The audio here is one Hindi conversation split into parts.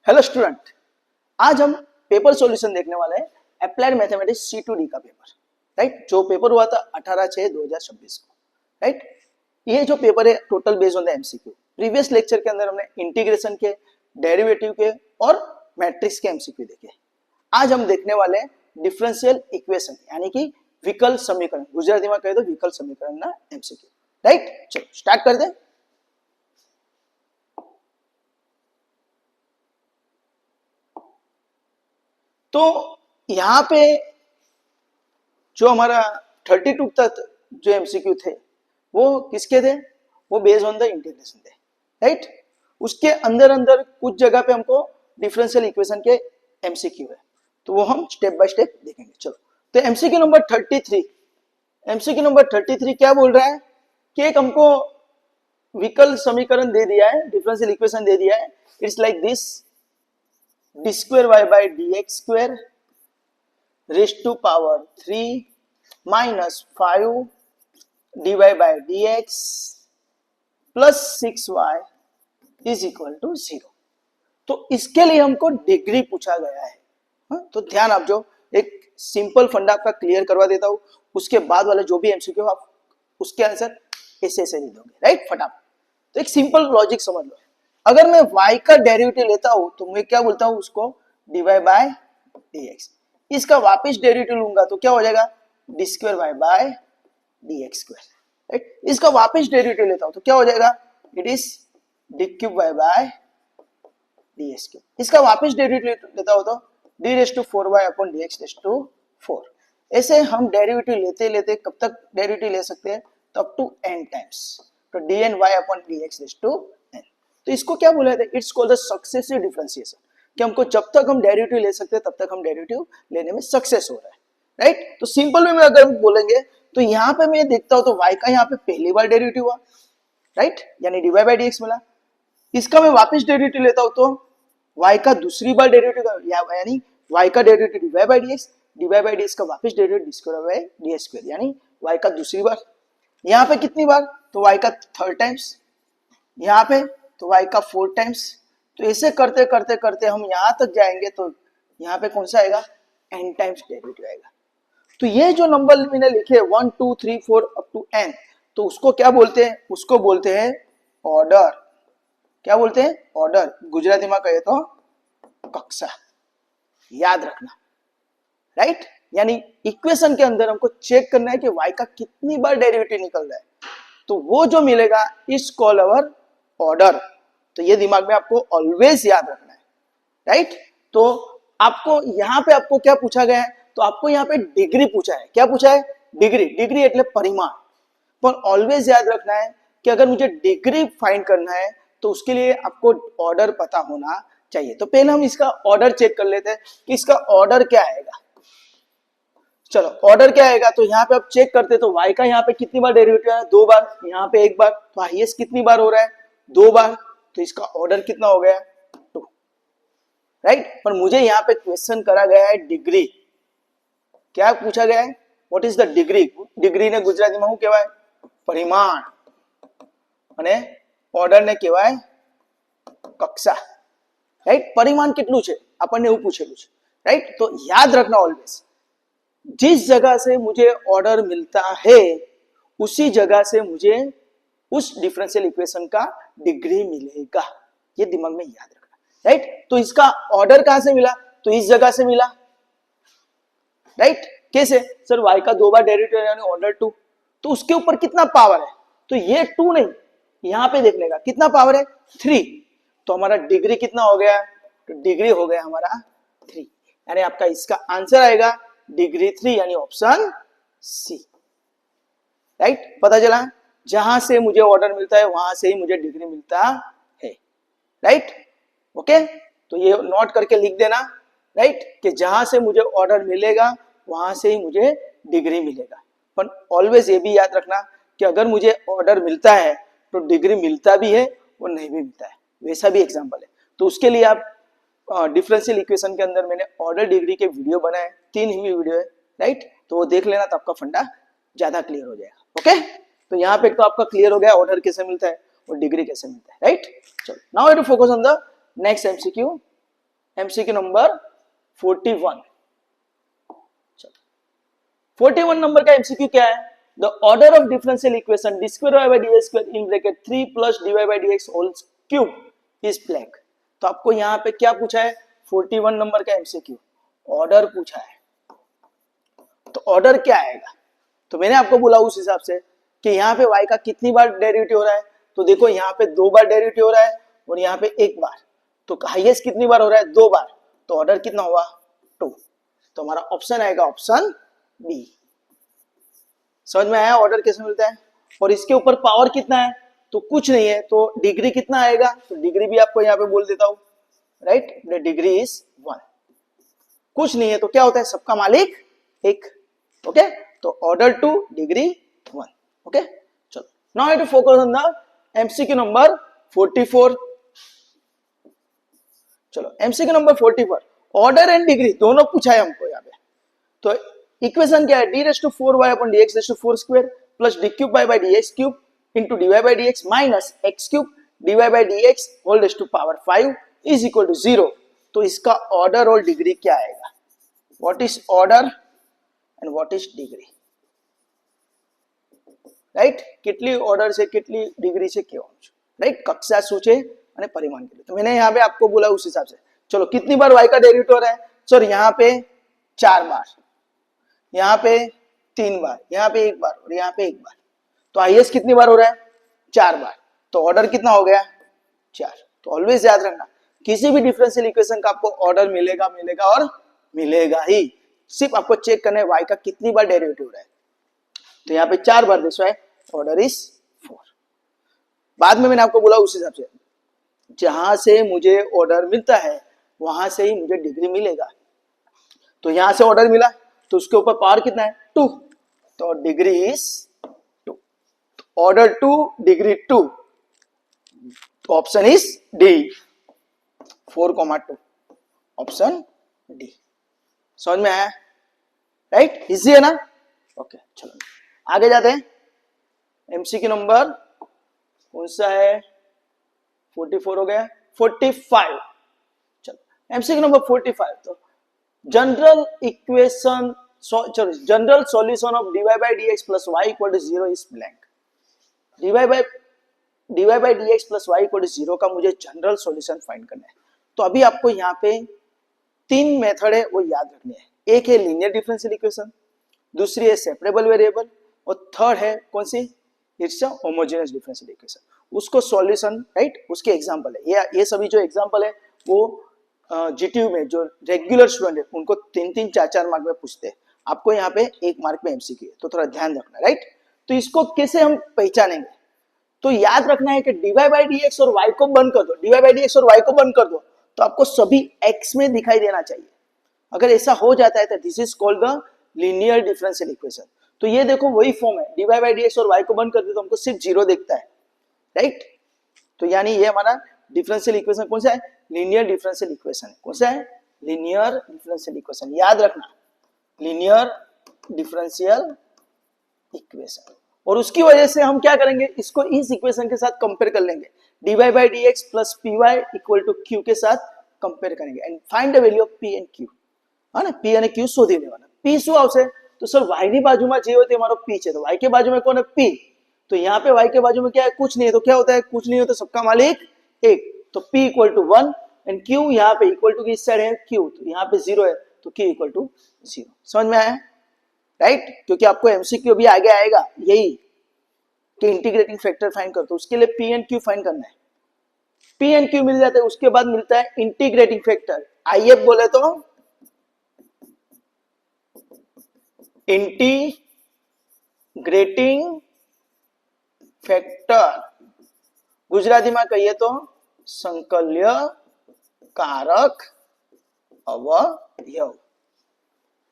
हेलो स्टूडेंट, आज हम पेपर सॉल्यूशन देखने वाले हैं अप्लाइड मैथमेटिक्स C2D का पेपर। राइट, जो पेपर हुआ था 18/6/2026 को। राइट, ये जो पेपर है total based on the MCQ. Previous lecture के अंदर हमने इंटीग्रेशन के, डेरिवेटिव के और मैट्रिक्स के एमसीक्यू देखे। आज हम देखने वाले हैं डिफरेंशियल इक्वेशन यानी कि विकल समीकरण, गुजराती में कहे तो विकल समीकरण ना एमसीक्यू। राइट, चलो स्टार्ट कर दे। तो यहाँ पे जो हमारा 32 तक जो एमसीक्यू थे वो किसके थे? वो बेस्ड ऑन द इंटीग्रेशन थे। राइट, उसके अंदर अंदर कुछ जगह पे हमको डिफरेंशियल इक्वेशन के एमसीक्यू है, तो वो हम स्टेप बाय स्टेप देखेंगे। चलो, तो एमसीक्यू नंबर 33 क्या बोल रहा है कि एक हमको विकल समीकरण दे दिया है, डिफरेंशियल इक्वेशन दे दिया है। It's like this, d square y by dx square raised to power 3 minus 5 dy by dx plus 6y is equal to 0। तो इसके लिए हमको डिग्री पूछा गया है। तो ध्यान, आप जो एक सिंपल फंडा आपका क्लियर करवा देता हूं, उसके बाद वाला जो भी एमसीक्यू आप उसके आंसर ऐसे ऐसे नहीं दोगे। राइट, फटाफट। तो एक सिंपल लॉजिक समझ लो, अगर मैं y का डेरिवेटिव लेता हूं तो मैं क्या बोलता हूं उसको dy by dx। इसका वापस डेरिवेटिव लूंगा तो क्या हो जाएगा d square y by dx square। Right, इसका वापस डेरिवेटिव लेता हूं तो क्या हो जाएगा it is d cube y by ds cube। इसका वापस डेरिवेटिव लेता हूं तो d raised to 4y upon dx raised to 4। ऐसे हम डेरिवेटिव लेते लेते कब तक डेरिवेटिव ले सकते हैं? तो अप टू n टाइम्स। तो dn y upon dx raised to n। तो इसको क्या बोला जाता है? It's called the successive differentiation, कि हमको जब तक हम डेरिवेटिव ले सकते हैं तब तक हम डेरिवेटिव लेने में सक्सेस हो रहा है। राइट, तो सिंपल वे में अगर हम बोलेंगे तो यहाँ पे मैं देखता हूं तो y का यहाँ पे पहली बार डेरिवेटिव हुआ। राइट, यानी dy by dx मिला। इसका मैं वापस डेरिवेटिव लेता हूं तो y का दूसरी बार डेरिवेटिव यानी y का डेरिवेटिव dy by dx का वापस derivative d square by ds square यानी y का दूसरी बार। यहाँ पे कितनी बार? तो y का थर्ड टाइम्स, यहाँ पे तो y का 4 टाइम्स। तो ऐसे करते करते करते हम यहाँ तक जाएंगे तो यहाँ पे कौन सा आएगा? n टाइम्स डेरिवेटिव आएगा। तो ये जो नंबर मैंने लिखे 1 2 3 4 अप टू n, तो उसको क्या बोलते हैं? उसको बोलते हैं ऑर्डर। क्या बोलते हैं? ऑर्डर। गुजराती में कहे तो कक्षा। याद रखना। राइट, यानी इक्वेशन के अंदर हमको चेक करना है कि y का कितनी बार डेरिवेटिव निकल रहा है, तो वो जो मिलेगा इज कॉल्ड अवर ऑर्डर। तो ये दिमाग में आपको ऑलवेज याद रखना है। राइट, तो आपको यहाँ पे आपको क्या पूछा गया है? तो आपको यहाँ पे डिग्री पूछा है। क्या पूछा है? डिग्री। डिग्री એટલે परिमाण। पर ऑलवेज याद रखना है कि अगर मुझे डिग्री फाइंड करना है तो उसके लिए आपको ऑर्डर पता होना चाहिए। तो पहले हम इसका ऑर्डर चेक कर लेते हैं कि इसका ऑर्डर क्या आएगा। चलो, ऑर्डर क्या आएगा? तो यहाँ पे आप चेक करते तो y का यहाँ पे कितनी बार डेरिवेटिव है? 2 बार। यहाँ पे 1 बार। तो हाईएस्ट कितनी बार हो रहा है? 2 बार। तो इसका ऑर्डर कितना हो गया? 2। राइट, पर मुझे यहाँ पे क्वेश्चन करा गया है डिग्री। क्या पूछा गया है? What is the degree? Degree ने गुजराती में શું કહેવાય? પરિમાણ। અને ઓર્ડર ને કહેવાય કક્ષા। રાઈટ, પરિમાણ કેટલું છે આપણને એવું પૂછેલું છે। રાઈટ, તો યાદ रखना ऑलवेज, जिस जगह से मुझे ऑर्डर मिलता है उसी जगह से मुझे उस डिफरेंशियल इक्वेशन का डिग्री मिलेगा। ये दिमाग में याद रखना। राइट, तो इसका ऑर्डर कहां से मिला? तो इस जगह से मिला। राइट, कैसे? सर y का 2 बार डेरिवेटिव यानी ऑर्डर 2। तो उसके ऊपर कितना पावर है? तो ये 2 नहीं, यहां पे देखने का कितना पावर है? 3। तो हमारा डिग्री कितना हो गया? तो डिग्री हो गया हमारा 3, यानी आपका इसका आंसर आएगा डिग्री 3 यानी ऑप्शन सी। राइट, पता चला? जहां से मुझे ऑर्डर मिलता है वहां से ही मुझे डिग्री मिलता है। राइट, ओके, तो ये नोट करके लिख देना। राइट, कि जहां से मुझे ऑर्डर मिलेगा वहां से ही मुझे डिग्री मिलेगा। पर ऑलवेज ये भी याद रखना कि अगर मुझे ऑर्डर मिलता है तो डिग्री मिलता भी है और नहीं भी मिलता है, वैसा भी एग्जाम्पल है। तो उसके लिए आप डिफरेंशियल इक्वेशन के अंदर मैंने ऑर्डर डिग्री के वीडियो बनाए, 3 ही वीडियो है। राइट, तो वो देख लेना तो आपका फंडा ज्यादा क्लियर हो जाएगा। ओके, तो यहाँ पे तो आपका क्लियर हो गया ऑर्डर कैसे मिलता है और डिग्री कैसे मिलता है। राइट, चलो now I to focus on the next MCQ. MCQ number 41। 41 number का एमसीक्यू क्या है? The order of differential equation d square y by d square in bracket 3 plus d y by d x whole cube is blank. तो आपको यहाँ पे क्या पूछा है? 41 नंबर का एमसीक्यू ऑर्डर पूछा है। तो ऑर्डर क्या आएगा? तो मैंने आपको बोला उस हिसाब से कि यहाँ पे y का कितनी बार डेरिवेटिव हो रहा है। तो देखो यहाँ पे 2 बार डेरिवेटिव हो रहा है और यहाँ पे 1 बार। तो हाईएस्ट कितनी बार हो रहा है? 2 बार। तो ऑर्डर कितना हुआ? 2। तो हमारा ऑप्शन आएगा ऑप्शन बी। समझ में आया ऑर्डर कैसे मिलता है? और इसके ऊपर पावर कितना है? तो कुछ नहीं है, तो डिग्री कितना आएगा? तो डिग्री भी आपको यहाँ पे बोल देता हूं, राइट? The degree is 1। कुछ नहीं है तो क्या होता है? सबका मालिक 1। ओके, तो ऑर्डर 2, डिग्री 1। ओके, चलो now I to focus on the MCQ number 44। चलो MCQ number 44 order and degree दोनों पूछा है हमको यहाँ पे। तो इक्वेशन क्या है? D raise to 4y upon d x raise to 4 square plus d cube by by d x cube into d y by d x minus x cube d y by d x whole raise to power 5 is equal to 0। तो इसका ऑर्डर और डिग्री क्या आएगा? What is order and what is degree? Right, કેટલી ઓર્ડર છે કેટલી ડિગ્રી છે કહેવાનું છે, રાइट? કક્ષા શું છે અને પરિમાણ કેટલું। तो मैंने यहाँ पे आपको बोला उस हिसाब से। चलो कितनी बार y का डेरिवेटिव हो रहा है? सर यहाँ पे 4 बार, यहाँ पे 3 बार, यहाँ पे 1 बार और यहाँ पे 1 बार। तो हाईएस्ट कितनी बार हो रहा है? 4 बार। तो ऑर्डर कितना हो गया? 4। तो ऑलवेज याद रखना किसी भी डिफरेंशियल इक्वेशन का आपको ऑर्डर मिलेगा मिलेगा और मिलेगा ही। सिर्फ आपको चेक करना है y का कितनी बार डेरिवेटिव हो रहा है। तो यहाँ पे 4 बार, दिस है ऑर्डर इज 4। बाद में मैंने आपको बोला उस हिसाब से जहां से मुझे ऑर्डर मिलता है वहां से ही मुझे डिग्री मिलेगा। तो यहां से ऑर्डर मिला तो उसके ऊपर पावर कितना है? 2। तो degree is 2। Order 2, degree 2। Option is D, 4,2 option D. समझ में आया? राइट, इजी है ना? ओके, चलो आगे जाते हैं। एमसीक्यू नंबर कौन सा है? 44 हो गया, 45। चलो एमसीक्यू नंबर 45। तो general equation general solution of dy by dx plus y equal to 0 is blank। dy by dx plus y equal to 0 का मुझे जनरल सॉल्यूशन फाइंड करना है। तो अभी आपको यहाँ पे 3 मेथड है वो याद रखने हैं। एक है लीनियर डिफरेंशियल इक्वेशन, दूसरी है सेपरेबल वेरिएबल और थर्ड है कौन सी? It's a homogeneous differential equation. उसको सॉल्यूशन, राइट, उसके एग्जांपल है ये सभी जो एग्जांपल है वो जीटीयू में जो रेगुलर स्टूडेंट है उनको 3-3, 4-4 मार्क में पूछते हैं। आपको यहाँ पे 1 मार्क में एमसीक्यू है, तो थोड़ा ध्यान रखना, राइट? तो इसको कैसे हम पहचानेंगे? तो याद रखना है कि dy by dx और y को बंद कर दो, dy by dx और y को बंद कर दो तो आपको सभी x में दिखाई देना चाहिए। अगर ऐसा हो जाता है तो this is called the linear differential equation. तो ये देखो वही फॉर्म है, dy by dx और y को बंद कर दो तो हमको सिर्फ 0 दिखता है, राइट? तो यानी ये हमारा डिफरेंशियल इक्वेशन कौन सा है? लीनियर डिफरेंशियल इक्वेशन है। कौन सा है? Linear differential equation. याद रखना, लीनियर डिफरेंशियल इक्वेशन। और उसकी वजह से हम क्या करेंगे? इसको इस इक्वेशन के साथ कंपेयर कर लेंगे, dy by dx plus py equal to q के साथ कंपेयर करेंगे and find the value of p and q। હા ને, p અને q શોધી લેવાના। p શું આવશે? तो सर y ની બાજુમાં જે હોય તે મારો p છે, तो y के बाजू में कौन है? p। तो यहाँ पे y के बाजू में क्या है? कुछ नहीं है। तो क्या होता है? कुछ नहीं होता, सबका मालिक 1। तो p इक्वल टू 1 एंड q यहाँ पे इक्वल टू किस साइड है? q। तो यहाँ पे 0 है तो q इक्वल टू 0। समझ में आया? राइट, क्योंकि आपको एमसीक्यू भी आगे आएगा यही कि इंटीग्रेटिंग फैक्टर फाइंड कर, तो उसके लिए p एंड q फाइंड करना है। p एंड q मिल जाता है, उसके बाद मिलता है इंटीग्रेटिंग फैक्टर। IF बोले तो इंटीग्रेटिंग फैक्टर, गुजराती में कहिए तो संकल्य कारक अवयव,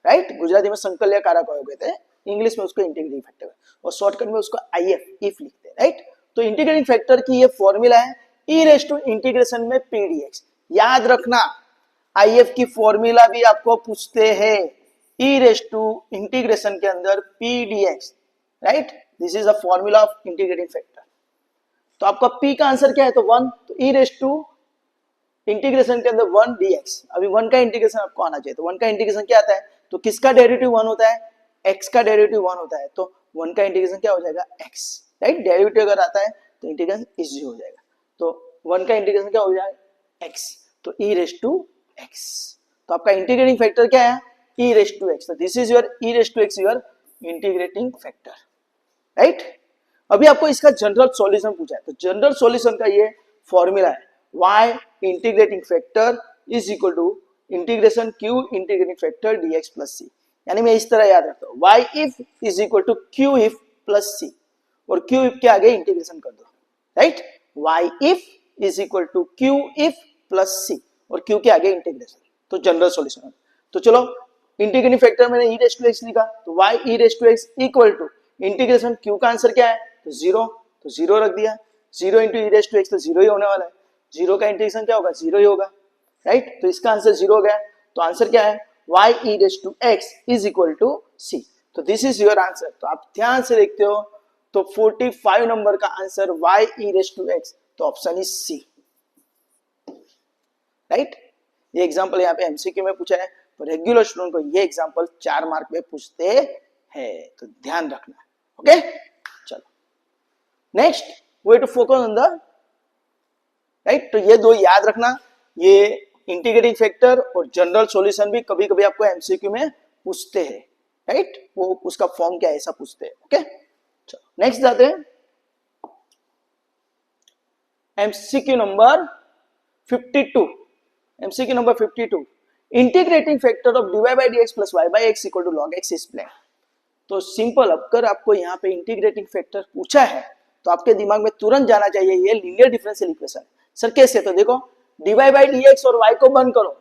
राइट? गुजराती में संकल्य कारक अवयव कहते हैं, इंग्लिश में उसको इंटीग्रेटिंग फैक्टर और शॉर्टकट में उसको IF इफ लिखते हैं, राइट? तो इंटीग्रेटिंग फैक्टर की ये फॉर्मूला है e रेस टू इंटीग्रेशन में p dx। याद रखना IF की फॉर्मूला भी आपको पूछते हैं, e रेस टू इंटीग्रेशन के अंदर p dx, right? This is a formula of integrating factor. तो आपका p का आंसर क्या है? तो 1। तो e रेस टू इंटीग्रेशन के अंदर 1 dx, अभी 1 का इंटीग्रेशन आपको आना चाहिए, तो 1 का इंटीग्रेशन क्या आता है, तो किसका डेरिवेटिव 1 होता है, x का डेरिवेटिव 1 होता है, तो 1 का इंटीग्रेशन क्या हो जाएगा, x, राइट, डेरिवेटिव अगर आता है तो इंटीग्रेशन इजी हो जाएगा, तो 1 का इंटीग्रेशन क्या हो जाएगा, x, तो e रेज टू x, तो आपका इंटीग्रेटिंग फैक्टर क्या है, e रेज टू x, तो this is your e raise to x your integrating factor, right. अभी आपको इसका जनरल सॉल्यूशन पूछा है, तो जनरल सॉल्यूशन का ये फॉर्मूला है, y integrating factor is equal to integration q integrating factor dx plus c, यानी मैं इस तरह याद रखता हूँ, y if is equal to q if plus c, और q if के आगे इंटीग्रेशन कर दो, right, y if is equal to q if plus c, और q के आगे इंटीग्रेशन, तो जनरल सॉल्यूशन। तो चलो इंटीग्रेटिंग फैक्टर मैंने e रेज टू x लिखा, तो y e raise to x equal to integration q का आंसर क्या है, तो 0, तो 0 रख दिया, 0 into e raise to x, तो 0 ही होने वाला है, 0 का इंटीग्रेशन क्या होगा, 0 ही होगा, राइट, तो इसका आंसर 0 हो गया, तो आंसर क्या है, y e raise to x is equal to c, तो दिस इज योर आंसर। तो आप ध्यान से देखते हो तो 45 नंबर का answer y e raise to x, तो ऑप्शन इज सी, राइट। ये एग्जांपल यहाँ पे एमसीक्यू में पूछा है, तो रेगुलर स्टूडेंट को ये एग्जांपल 4 मार्क में पूछते हैं, तो ध्यान रखना, ओके। चलो next way to focus on the, right, तो ये दो याद रखना, ये इंटीग्रेटिंग फैक्टर और जनरल सॉल्यूशन भी कभी कभी आपको एमसीक्यू में पूछते हैं, राइट, वो उसका फॉर्म क्या है ऐसा पूछते हैं, ओके। चलो नेक्स्ट जाते हैं MCQ number 52, MCQ number 52, integrating factor of dy by dx plus y by x equal to log x is plain। तो सिंपल, अगर आपको यहाँ पे इंटीग्रेटिंग फैक्टर पूछा है तो आपके दिमाग में तुरंत जाना चाहिए ये लीनियर डिफरेंशियल इक्वेशन। सर कैसे, तो देखो dy by dx और y को बंद करो,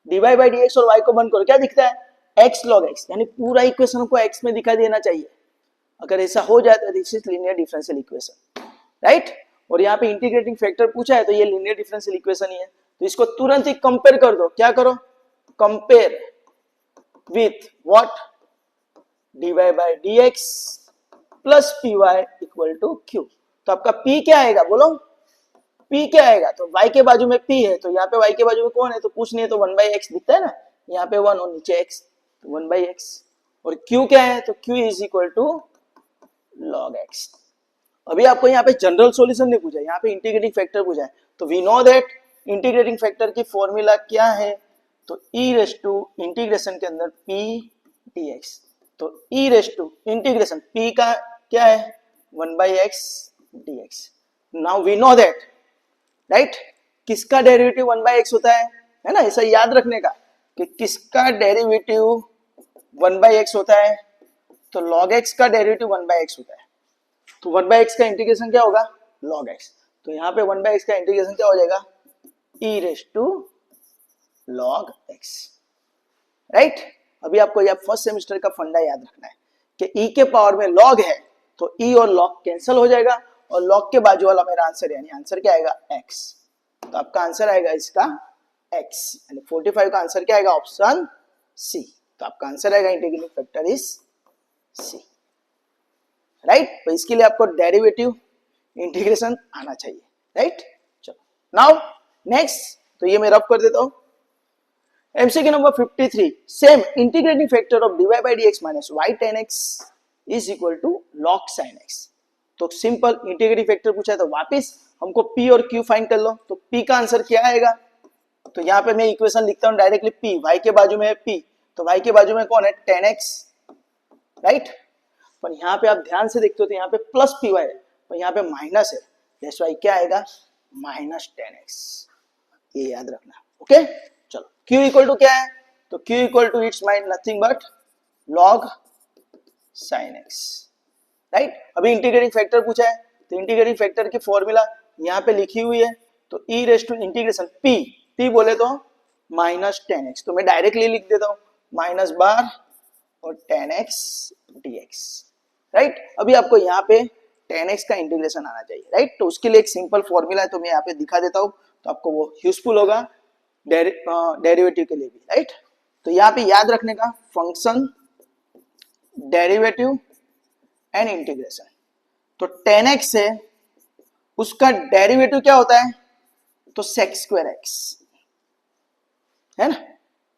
dy by dx और y को बंद करो, क्या दिखता है, x log x, यानी पूरा इक्वेशन को x में दिखा देना चाहिए, अगर ऐसा हो जाए तो this is linear differential equation, right. और यहाँ पे इंटीग्रेटिंग फैक्टर पूछा है तो ये लीनियर डिफरेंशियल इक्वेशन ही है, तो इसको तुरंत ही कंपेयर कर दो, क्या करो, compare with what, dy by dx plus py equal to q, तो आपका p क्या आएगा, बोलो p क्या आएगा, तो y के बाजू में p है, तो यहाँ पे y के बाजू में कौन है, तो कुछ नहीं है, तो 1 by x दिखता है ना, यहाँ पे 1 और नीचे x, तो 1 by x, और q क्या है, तो q is equal to log x। अभी आपको यहाँ पे जनरल सॉल्यूशन नहीं पूछा, यहाँ पे इंटीग्रेटिंग फैक्टर पूछा है, तो we know that integrating factor की फॉर्मूला क्या है, तो e रेज टू इंटीग्रेशन के अंदर p dx, तो e raise to integration p का क्या है, 1 by x dx। Now we know that, right, किसका डेरिवेटिव 1 by x होता है ना, ऐसा याद रखने का कि किसका डेरिवेटिव 1 by x होता है, तो log x का डेरिवेटिव 1 by x होता है, तो 1 by x का इंटीग्रेशन क्या होगा, log x, तो यहाँ पे 1 by x का इंटीग्रेशन क्या हो जाएगा, e raise to log x, right. अभी आपको यह फर्स्ट सेमेस्टर का फंडा याद रखना है कि e के पावर में log है, तो e और log कैंसिल हो जाएगा, और log के बाजू वाला मेरा आंसर, यानी आंसर क्या आएगा, x, तो आपका आंसर आएगा इसका x, यानी 45 का आंसर क्या आएगा, ऑप्शन सी, तो आपका आंसर आएगा integrating factor is C, right. तो इसके लिए आपको डेरिवेटिव इंटीग्रेशन आना चाहिए, राइट। चलो नाउ नेक्स्ट, तो ये मैं रब कर देता हूं, MCQ number 53, same integrating factor of dy by dx minus y tan x is equal to log sin x। तो सिंपल इंटीग्रेटिंग फैक्टर पूछा है, तो वापस हमको p और q फाइंड कर लो, तो p का आंसर क्या आएगा, तो यहाँ पे मैं इक्वेशन लिखता हूँ डायरेक्टली, p y के बाजू में है p, तो y के बाजू में कौन है, tan x, राइट। पर यहाँ पे आप ध्यान से देखते हो तो यहाँ पे प्लस पी वाई है, पर यहाँ पे माइनस है, दैट्स व्हाई क्या आएगा, माइनस 10x, ये याद रखना, ओके। चलो q इक्वल टू क्या है, तो q equal to it's mine nothing but log sin x, right. अभी इंटीग्रेटिंग फैक्टर पूछा है, तो इंटीग्रेटिंग फैक्टर की फॉर्मूला यहाँ पे लिखी हुई है, तो e raise to integration p बोले तो माइनस 10x, तो मैं डायरेक्टली लिख देता हूँ माइनस बार और 10x dx, राइट। अभी आपको यहाँ पे 10x का इंटीग्रेशन आना चाहिए, राइट, तो उसके लिए एक सिंपल फॉर्मूला है, तो मैं यहाँ पे दिखा देता हूँ, तो आपको वो यूजफुल होगा डेरिवेटिव के लिए भी, राइट। तो यहाँ पे याद रखने का फंक्शन डेरिवेटिव एंड इंटीग्रेशन, तो 10x है, उसका डेरिवेटिव क्या होता है, तो sec स्क्वायर x है ना,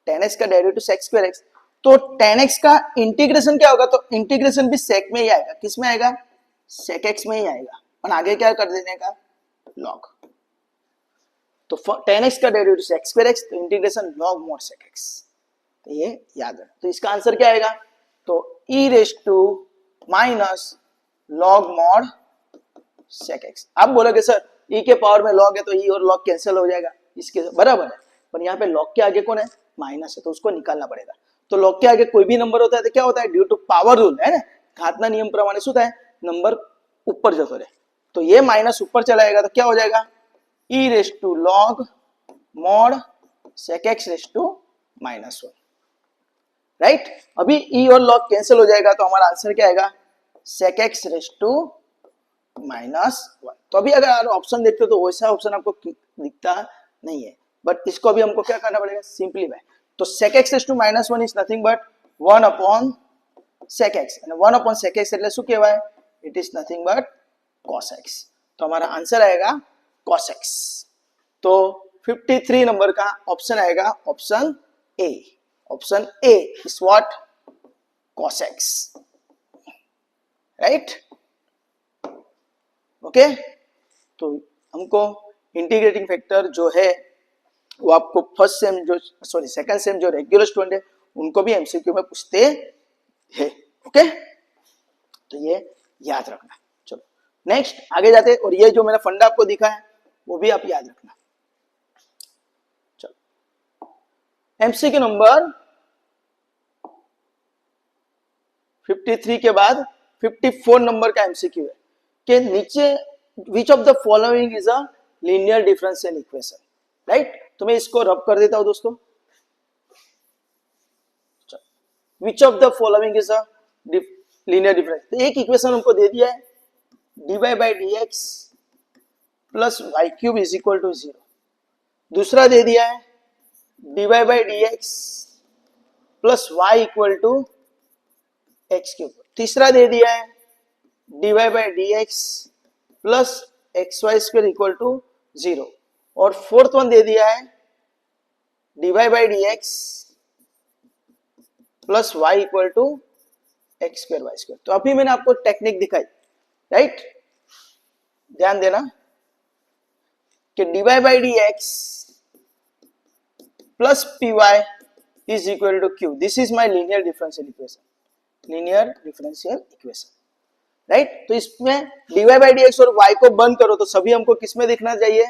tan x का डेरिवेटिव sec स्क्वायर x, तो tan x का इंटीग्रेशन क्या होगा, तो इंटीग्रेशन भी sec में ही आएगा, किस में आएगा, sec x में ही आएगा, और आगे क्या कर देने का, log, तो tan x का डेरिवेटिव sec स्क्वायर x, तो integration log mod sec x, तो ये याद रखना। तो इसका आंसर क्या आएगा, तो e raised to minus log mod sec x। आप बोलोगे सर e के पावर में log है तो e और log कैंसिल हो जाएगा, इसके बराबर है, पर यहाँ पे log के आगे कौन है, माइनस है, तो उसको निकालना पड़ेगा। तो log के आगे कोई भी नंबर होता है तो क्या होता है, ड्यू टू पावर रूल है ना, घातना नियम प्रमाणे શું થાય, नंबर ऊपर जतो रहे, तो ये माइनस ऊपर चला जाएगा तो क्या हो जाएगा, e raised to log mod sec x raised to -1, right. अभी e और log कैंसिल हो जाएगा तो हमारा आंसर क्या आएगा, sec x रेस्ट टू -1। तो अभी अगर ऑप्शन देखते हो तो वैसा ऑप्शन आपको दिखता नहीं है, बट इसको अभी हमको क्या करना पड़ेगा, सिंपलीफाई। तो sec x raised to -1 is nothing but 1 upon sec x, અને 1 अपॉन sec x એટલે શું કહેવાય, it is nothing but cos x, तो हमारा आंसर आएगा cos x। तो 53 नंबर का ऑप्शन आएगा option A, option A is what, cos x, right. Okay, तो हमको इंटीग्रेटिंग फैक्टर जो है वो आपको फर्स्ट सेम जो सॉरी सेकंड सेम जो रेगुलर स्टूडेंट है उनको भी एमसीक्यू में पूछते हैं। ओके, तो ये याद रखना। चलो नेक्स्ट आगे जाते हैं, और ये जो मैंने फंडा आपको दिखा है वो भी आप याद रखना। चलो एमसीक्यू नंबर 53 के बाद 54 नंबर का एमसीक्यू है कि नीचे which of the following is a linear differential equation, right. तो मैं इसको रब कर देता हूं दोस्तों, which of the following is a linear difference. तो एक इक्वेशन हमको दे दिया है dy by d x plus y cube is equal to 0, दूसरा दे दिया है dy by d x plus y equal to x cube, तीसरा दे दिया है dy by d x plus x y square equal to 0, और फोर्थ वन दे दिया है dy by d x plus y equal to x square y square. तो अभी मैंने आपको टेक्निक दिखाई, राइट, ध्यान देना कि dy by d x plus p y is equal to q, this is my linear differential equation, linear differential equation, right. तो इसमें dy बाई डी एक्स और y को बंद करो तो सभी हमको किस में दिखना चाहिए,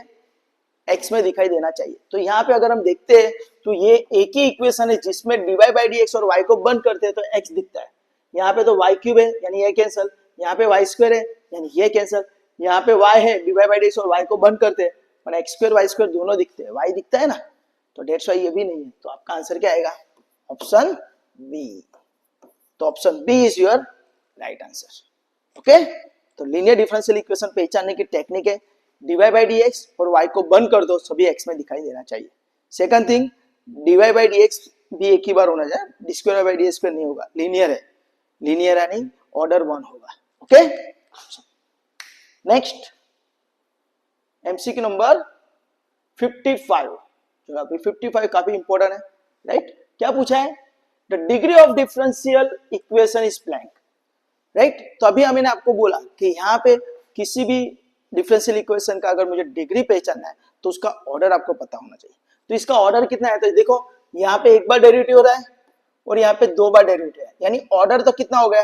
x में दिखाई देना चाहिए। तो यहाँ पे अगर हम देखते हैं तो ये एक ही इक्वेशन है जिसमें dy बाई डी एक्स और y को बंद करते हैं तो x दिखता है, यहाँ पे तो y क्यूब है यानी ये कैंसल, यहाँ पे y स्क्वायर है यानी ये कैंसल, यहाँ पे y है dy बाई डी एक्स और y को बंद करते हैं पर x स्क्वायर y स्क्वायर दोनों दिखते हैं, y दिखता है ना, तो डेट्स वाई ये भी नहीं है, तो आपका आंसर क्या आएगा, ऑप्शन बी। तो option B is your right answer. Okay, तो लीनियर डिफरेंशियल इक्वेशन पहचानने की टेक्निक है dy बाई डी एक्स और y को बंद कर दो सभी x में दिखाई देना चाहिए। Second thing dy by d x भी एक ही बार होना चाहिए, D square by d square नहीं होगा, लीनियर है, लीनियर यानी ऑर्डर 1 होगा। ओके, नेक्स्ट एमसीक्यू नंबर 55, चलो अभी 55 काफी इंपॉर्टेंट है, राइट। क्या पूछा है, the degree of differential equation is blank, right. तो अभी मैंने आपको बोला कि यहाँ पे किसी भी डिफरेंशियल इक्वेशन का अगर मुझे डिग्री पहचानना है तो उसका ऑर्डर आपको पता होना चाहिए। तो इसका ऑर्डर कितना है, तो देखो यहाँ पे एक बार डेरिवेटिव हो रहा है और यहाँ पे 2 बार डेरिवेटिव है, यानी ऑर्डर तो कितना हो गया,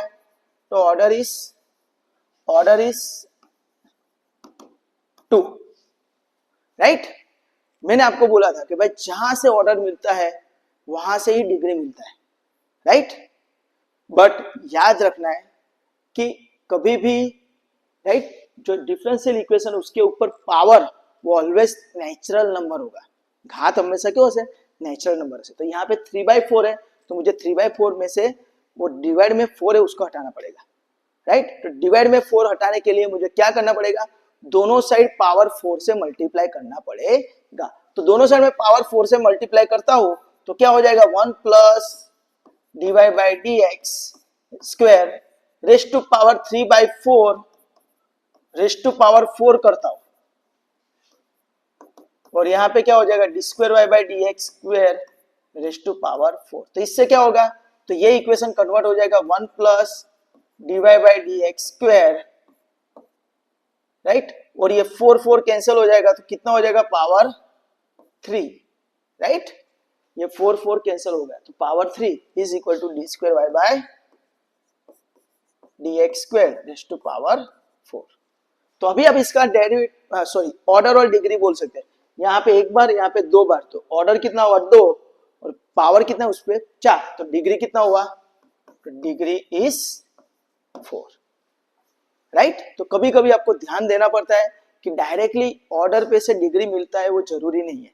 तो ऑर्डर इज 2, राइट। मैंने आपको बोला था कि भाई जहां से ऑर्डर मिलता है वहां से ही डिग्री मिलता है, राइट। बट याद रखना है कि कभी भी, राइट, जो डिफरेंशियल इक्वेशन उसके ऊपर पावर वो ऑलवेज नेचुरल नंबर होगा, घात हमेशा क्यों से नेचुरल नंबर से। तो यहाँ पे 3/4 है तो मुझे 3/4 में से वो डिवाइड में 4 है उसको हटाना पड़ेगा, राइट। तो डिवाइड में 4 हटाने के लिए मुझे क्या करना पड़ेगा, दोनों साइड पावर 4 से मल्टीप्लाई करना पड़ेगा। तो दोनों साइड में पावर 4 से मल्टीप्लाई करता हूं तो क्या हो जाएगा, 1 plus dy by d x square raised to power 3/4 raised to power 4 करता हूं, और यहाँ पे क्या हो जाएगा d square y by d x square raise to power 4। तो इससे क्या होगा, तो ये इक्वेशन कन्वर्ट हो जाएगा 1 plus d y by d x square, right, और ये 4 4 कैंसिल हो जाएगा तो कितना हो जाएगा पावर 3, राइट, ये 4 4 कैंसिल हो गया तो power 3 is equal to d square y by d x square raise to power 4। तो अभी आप इसका डेरिवेटिव ऑर्डर और डिग्री बोल सकते हैं, यहाँ पे एक बार यहाँ पे दो बार, तो ऑर्डर कितना हुआ 2 और पावर कितना उस पर 4, तो डिग्री कितना हुआ, तो डिग्री इज 4, राइट। तो कभी कभी आपको ध्यान देना पड़ता है कि डायरेक्टली ऑर्डर पे से डिग्री मिलता है वो जरूरी नहीं है,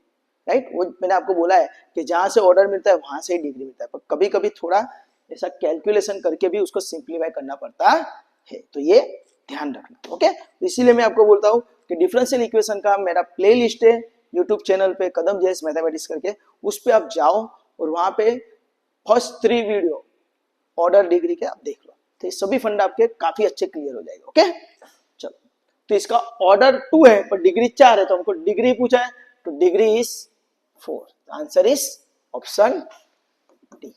राइट। वो मैंने आपको बोला है कि जहां से ऑर्डर मिलता है वहां से ही डिग्री मिलता है, पर कभी कभी थोड़ा ऐसा कैलकुलेशन करके भी उसको सिंप्लीफाई करना पड़ता है, तो ये ध्यान रखना, ओके। तो इसीलिए मैं आपको बोलता हूँ कि डिफरेंशियल इक्वेशन का मेरा प्ले लिस्ट है यूट्यूब चैनल पे कदम जेएस मैथमेटिक्स करके, उस पर आप जाओ और वहां पे फर्स्ट 3 वीडियो ऑर्डर डिग्री के आप देख लो, तो ये सभी फंडा आपके काफी अच्छे क्लियर हो जाएगा, ओके। चलो, तो इसका ऑर्डर 2 है पर डिग्री 4 है, तो हमको डिग्री पूछा है, तो degree is 4, answer is option D,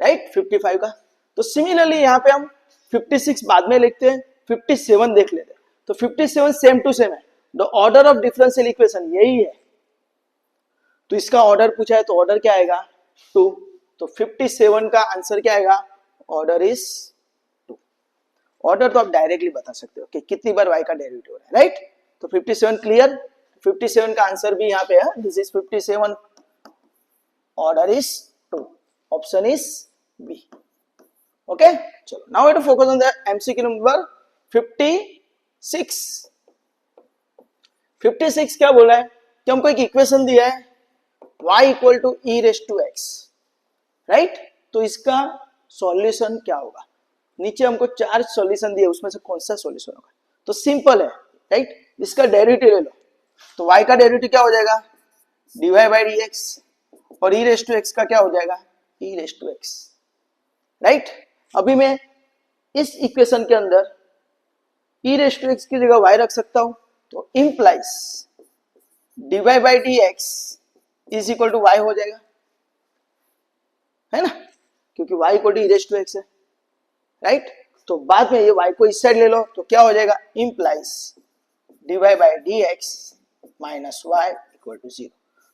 right, 55 का। तो सिमिलरली यहाँ पे हम 56 बाद में लिखते हैं, 57 देख लेते हैं। तो 57 सेम टू सेम है, the order of differential equation यही है, तो इसका ऑर्डर पूछा है तो ऑर्डर क्या आएगा 2, तो 57 का आंसर क्या आएगा, ऑर्डर इज 2। ऑर्डर तो आप डायरेक्टली बता सकते हो कि कितनी बार y का डेरिवेटिव हो रहा है, राइट। तो 57 क्लियर, 57 का आंसर भी यहाँ पे है, this is 57, order is 2, option is B, okay. चलो, now we have to focus on the MCQ number 56। 56 क्या बोला है कि हमको एक इक्वेशन दिया है y equal to e raise to x, right. तो इसका सॉल्यूशन क्या होगा, नीचे हमको 4 सॉल्यूशन दिए, उसमें से कौन सा सॉल्यूशन होगा, तो सिंपल है, राइट। इसका डेरिवेटिव ले लो, तो y का डेरिवेटिव क्या हो जाएगा dy बाई डी एक्स, और ई रेज टू एक्स का क्या हो जाएगा ई रेज टू एक्स, राइट। अभी मैं इस इक्वेशन के अंदर ई रेज टू एक्स की जगह y रख सकता हूं, तो implies dy by d x is equal to y हो जाएगा, है ना, क्योंकि y equal to e raise to x है, राइट। तो बाद में ये y को इस साइड ले लो तो क्या हो जाएगा implies dy by d x minus y equal to 0।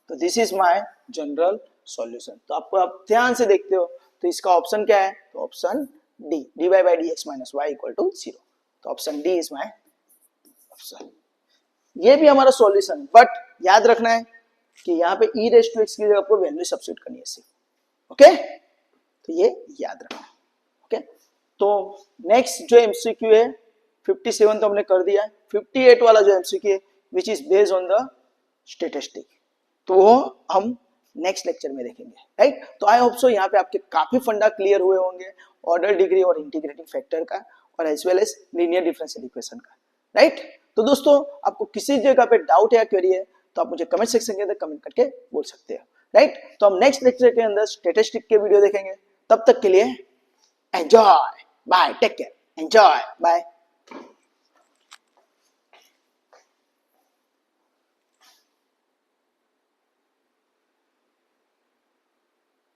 तो this is my general solution. तो आपको आप ध्यान से देखते हो तो इसका ऑप्शन क्या है, तो option D, dy by d x minus y equal to 0, तो option D is my option. ये भी हमारा सॉल्यूशन है, बट याद रखना है कि यहाँ पे ई रेज टू एक्स की जगह आपको वैल्यू सब्स्टिट्यूट करनी है सिर्फ, ओके। तो ये याद रखना, ओके। तो नेक्स्ट जो एमसीक्यू है 57 तो हमने कर दिया है, 58 वाला जो एमसीक्यू है which is based on the statistic, तो वो हम नेक्स्ट लेक्चर में देखेंगे, राइट। तो आई होप सो यहाँ पे आपके काफी फंडा क्लियर हुए होंगे ऑर्डर डिग्री और इंटीग्रेटिंग फैक्टर का, और as well as linear differential equation का, राइट। तो दोस्तों आपको किसी जगह पे डाउट या क्वेरी है तो आप मुझे कमेंट सेक्शन के अंदर कमेंट करके बोल सकते हो, राइट। तो हम नेक्स्ट लेक्चर के अंदर स्टैटिस्टिक के वीडियो देखेंगे, तब तक के लिए enjoy, bye, take care, enjoy, bye.